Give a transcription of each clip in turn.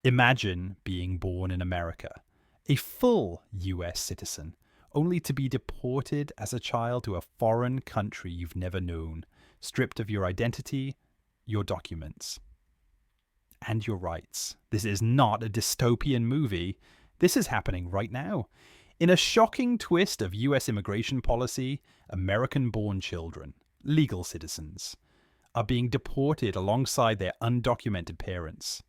Imagine being born in America, a full US citizen, only to be deported as a child to a foreign country you've never known, stripped of your identity, your documents, and your rights. This is not a dystopian movie. This is happening right now. In a shocking twist of US immigration policy, American born children, legal citizens, are being deported alongside their undocumented parents.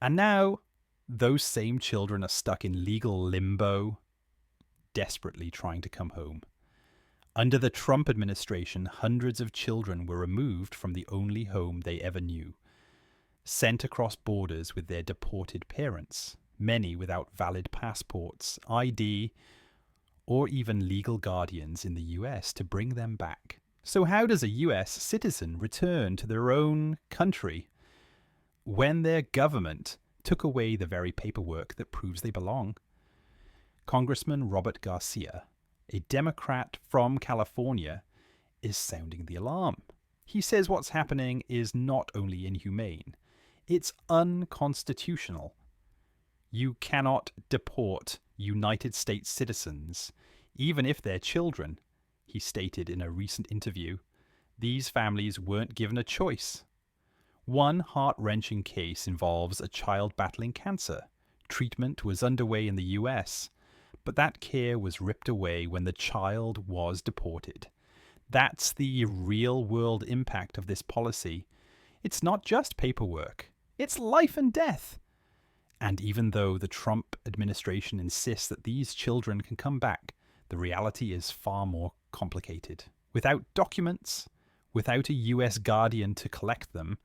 And now, those same children are stuck in legal limbo, desperately trying to come home. Under the Trump administration, hundreds of children were removed from the only home they ever knew, sent across borders with their deported parents, many without valid passports, ID, or even legal guardians in the US to bring them back. So, how does a US citizen return to their own country when their government took away the very paperwork that proves they belong? Congressman Robert Garcia, a Democrat from California, is sounding the alarm. He says what's happening is not only inhumane, it's unconstitutional. You cannot deport United States citizens, even if they're children, he stated in a recent interview. These families weren't given a choice. One heart-wrenching case involves a child battling cancer. Treatment was underway in the US, but that care was ripped away when the child was deported. That's the real-world impact of this policy. It's not just paperwork. It's life and death. And even though the Trump administration insists that these children can come back, the reality is far more complicated. Without documents, without a US guardian to collect them,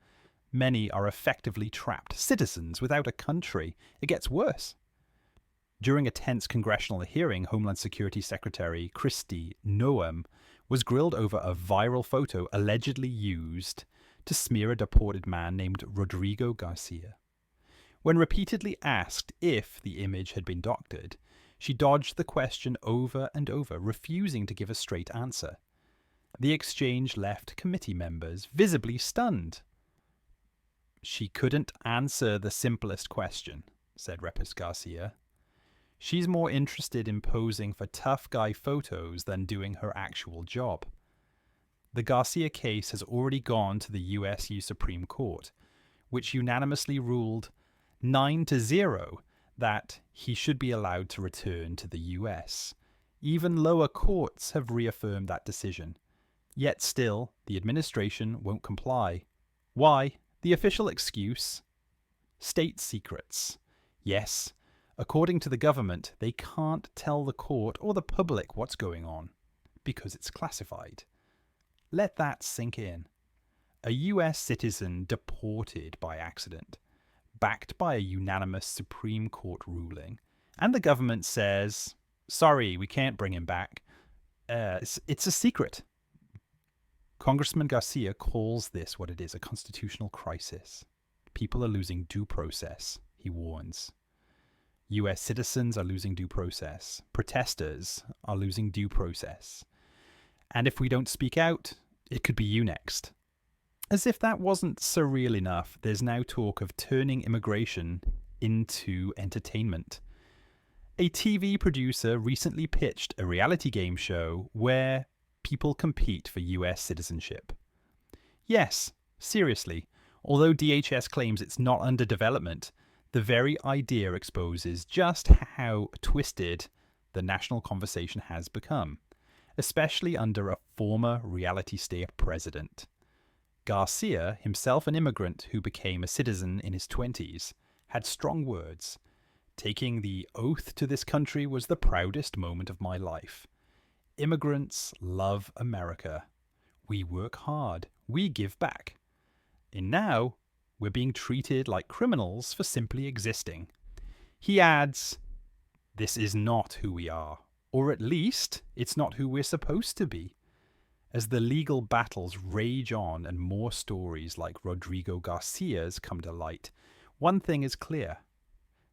many are effectively trapped citizens without a country. It gets worse. During a tense congressional hearing, Homeland Security Secretary Kristi Noem was grilled over a viral photo allegedly used to smear a deported man named Rodrigo Garcia. When repeatedly asked if the image had been doctored, she dodged the question over and over, refusing to give a straight answer. The exchange left committee members visibly stunned. She couldn't answer the simplest question, said Reps Garcia. She's more interested in posing for tough guy photos than doing her actual job. The Garcia case has already gone to the US Supreme Court, which unanimously ruled 9-0 that he should be allowed to return to the US. Even lower courts have reaffirmed that decision. Yet still, the administration won't comply. Why? The official excuse? State secrets. Yes, according to the government, they can't tell the court or the public what's going on because it's classified. Let that sink in. A US citizen deported by accident, backed by a unanimous Supreme Court ruling, and the government says, sorry, we can't bring him back. It's a secret. Congressman Garcia calls this what it is, a constitutional crisis. People are losing due process, he warns. US citizens are losing due process. Protesters are losing due process. And if we don't speak out, it could be you next. As if that wasn't surreal enough, there's now talk of turning immigration into entertainment. A TV producer recently pitched a reality game show where people compete for US citizenship. Yes, seriously, although DHS claims it's not under development, the very idea exposes just how twisted the national conversation has become, especially under a former reality state president. Garcia, himself an immigrant who became a citizen in his 20s, had strong words. Taking the oath to this country was the proudest moment of my life. Immigrants love America. We work hard. We give back. And now, we're being treated like criminals for simply existing. He adds, this is not who we are, or at least it's not who we're supposed to be. As the legal battles rage on and more stories like Rodrigo Garcia's come to light, one thing is clear.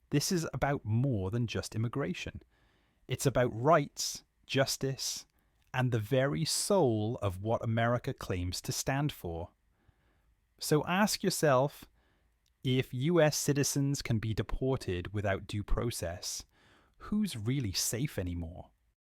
This is about more than just immigration. It's about rights, justice, and the very soul of what America claims to stand for. So ask yourself, If US citizens can be deported without due process, who's really safe anymore?